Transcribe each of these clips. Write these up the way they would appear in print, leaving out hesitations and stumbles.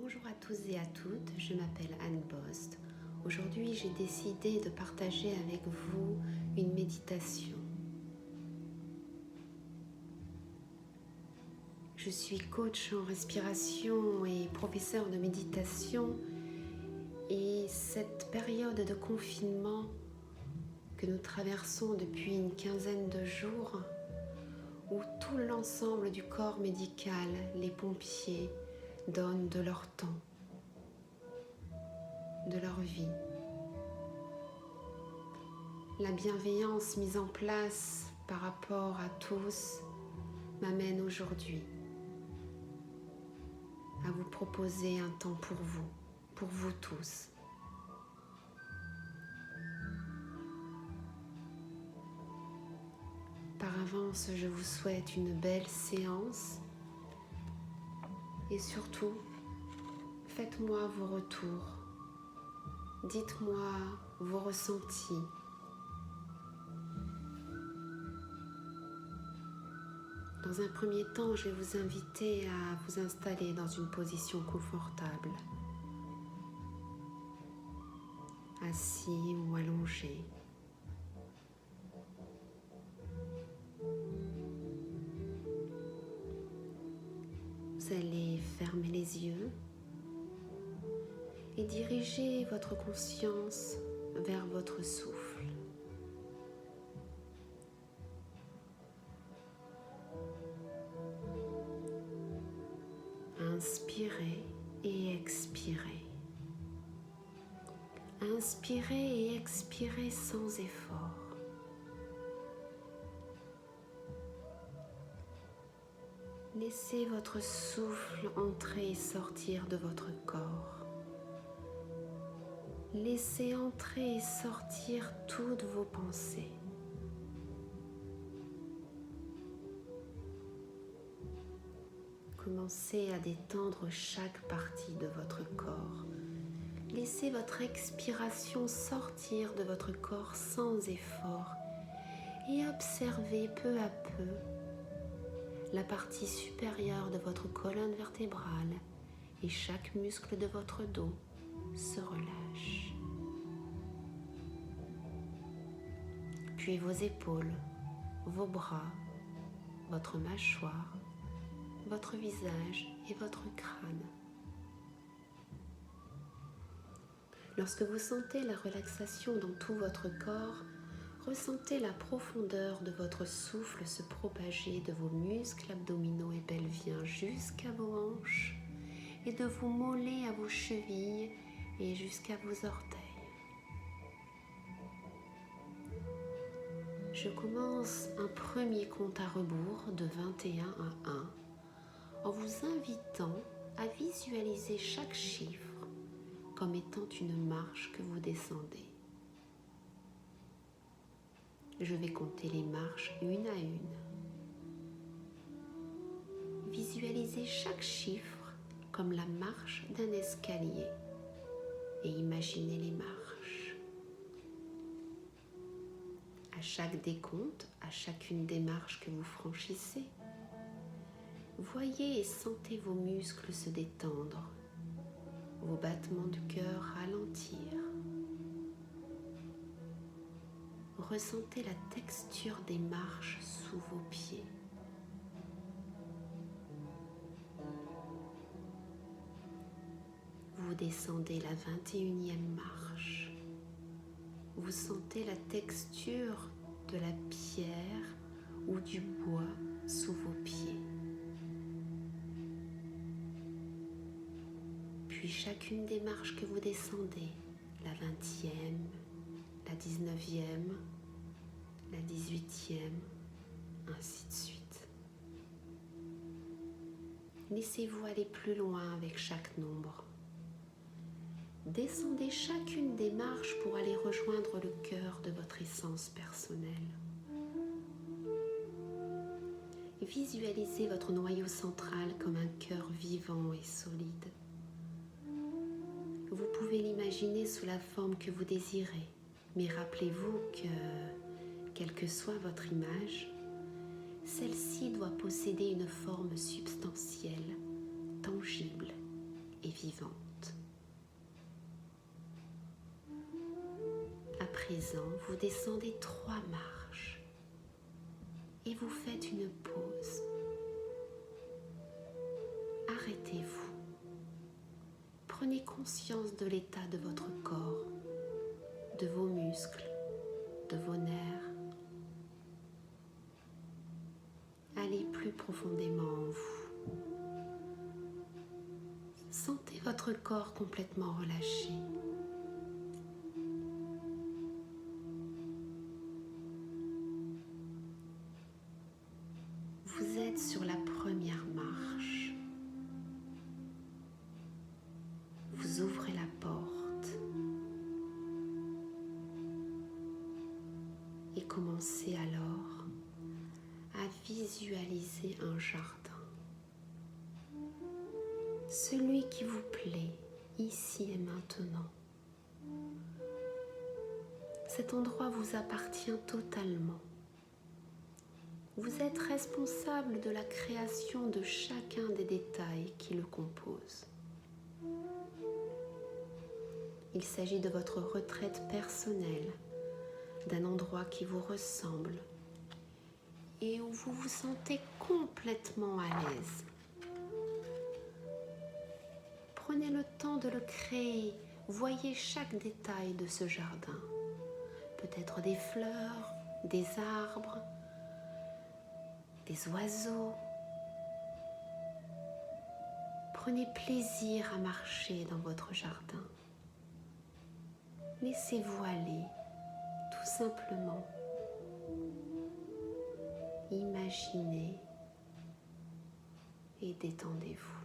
Bonjour à tous et à toutes, je m'appelle Anne Bost. Aujourd'hui, j'ai décidé de partager avec vous une méditation. Je suis coach en respiration et professeur de méditation et cette période de confinement que nous traversons depuis une quinzaine de jours où tout l'ensemble du corps médical, les pompiers, donnent de leur temps, de leur vie. La bienveillance mise en place par rapport à tous m'amène aujourd'hui à vous proposer un temps pour vous tous. Par avance, je vous souhaite une belle séance et surtout, faites-moi vos retours. Dites-moi vos ressentis. Dans un premier temps, je vais vous inviter à vous installer dans une position confortable, assis ou allongé. Vous allez fermer les yeux et diriger votre conscience vers votre souffle. Inspirez et expirez. Inspirez et expirez sans effort. Laissez votre souffle entrer et sortir de votre corps. Laissez entrer et sortir toutes vos pensées. Commencez à détendre chaque partie de votre corps. Laissez votre expiration sortir de votre corps sans effort et observez peu à peu la partie supérieure de votre colonne vertébrale et chaque muscle de votre dos se relâche. Puis vos épaules, vos bras, votre mâchoire, votre visage et votre crâne. Lorsque vous sentez la relaxation dans tout votre corps, ressentez la profondeur de votre souffle se propager de vos muscles abdominaux et pelviens jusqu'à vos hanches et de vos mollets à vos chevilles et jusqu'à vos orteils. Je commence un premier compte à rebours de 21 à 1 en vous invitant à visualiser chaque chiffre comme étant une marche que vous descendez. Je vais compter les marches une à une. Visualisez chaque chiffre comme la marche d'un escalier et imaginez les marches. À chaque décompte, à chacune des marches que vous franchissez, voyez et sentez vos muscles se détendre, vos battements du cœur ralentir. Ressentez la texture des marches sous vos pieds. Vous descendez la 21e marche. Vous sentez la texture de la pierre ou du bois sous vos pieds. Puis chacune des marches que vous descendez, la 20e, la 19e, la 18e, ainsi de suite. Laissez-vous aller plus loin avec chaque nombre. Descendez chacune des marches pour aller rejoindre le cœur de votre essence personnelle. Visualisez votre noyau central comme un cœur vivant et solide. Vous pouvez l'imaginer sous la forme que vous désirez, mais rappelez-vous que, quelle que soit votre image, celle-ci doit posséder une forme substantielle, tangible et vivante. À présent, vous descendez 3 marches et vous faites une pause. Arrêtez-vous. Prenez conscience de l'état de votre corps, de vos muscles, de vos nerfs. Allez plus profondément en vous. Sentez votre corps complètement relâché. Vous êtes sur la première marche. Vous ouvrez la porte et commencez alors à visualiser un jardin. Celui qui vous plaît ici et maintenant. Cet endroit vous appartient totalement. Vous êtes responsable de la création de chacun des détails qui le composent. Il s'agit de votre retraite personnelle, d'un endroit qui vous ressemble et où vous vous sentez complètement à l'aise. Prenez le temps de le créer, voyez chaque détail de ce jardin. Peut-être des fleurs, des arbres, des oiseaux. Prenez plaisir à marcher dans votre jardin. Laissez-vous aller, tout simplement. Imaginez et détendez-vous.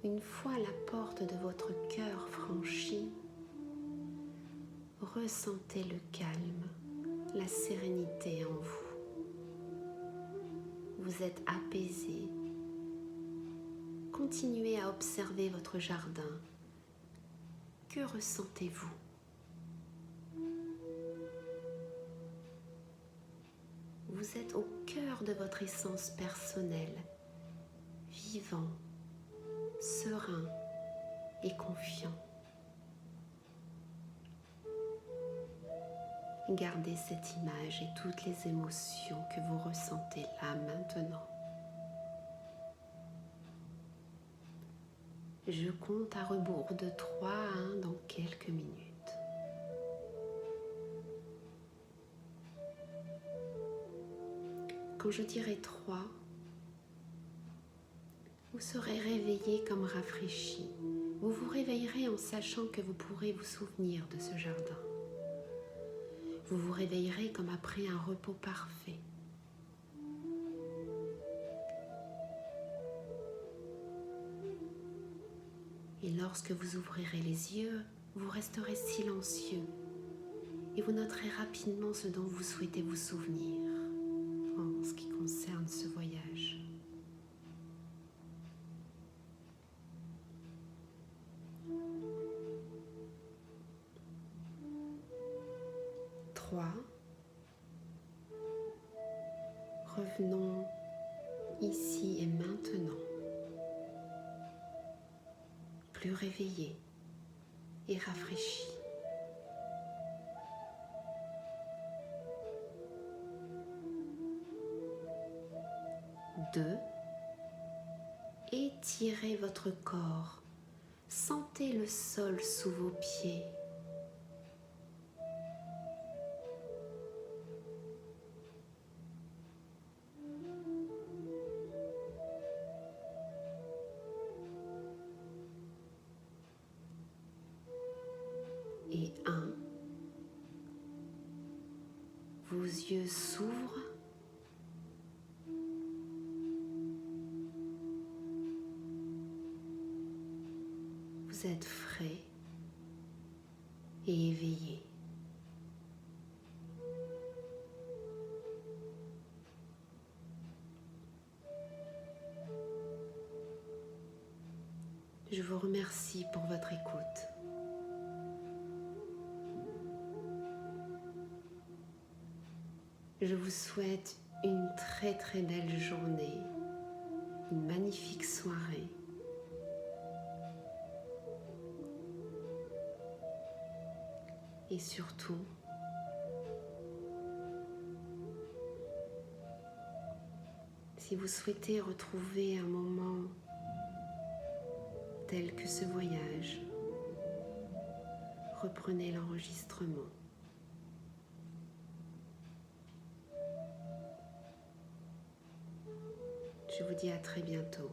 Une fois la porte de votre cœur franchie, ressentez le calme, la sérénité en vous. Vous êtes apaisé. Continuez à observer votre jardin. Que ressentez-vous ? Vous êtes au cœur de votre essence personnelle, vivant, serein et confiant. Gardez cette image et toutes les émotions que vous ressentez là maintenant. Je compte à rebours de 3 à 1 dans quelques minutes. Quand je dirai 3, vous serez réveillé comme rafraîchi. Vous vous réveillerez en sachant que vous pourrez vous souvenir de ce jardin. Vous vous réveillerez comme après un repos parfait. Et lorsque vous ouvrirez les yeux, vous resterez silencieux et vous noterez rapidement ce dont vous souhaitez vous souvenir en ce qui concerne ce voyage. Revenons ici et maintenant, plus réveillés et rafraîchis. 2. Étirez votre corps. Sentez le sol sous vos pieds. 1. Vos yeux s'ouvrent. Vous êtes frais et éveillé. Je vous remercie pour votre écoute. Je vous souhaite une très très belle journée, une magnifique soirée. Et surtout, si vous souhaitez retrouver un moment tel que ce voyage, reprenez l'enregistrement. Je vous dis à très bientôt.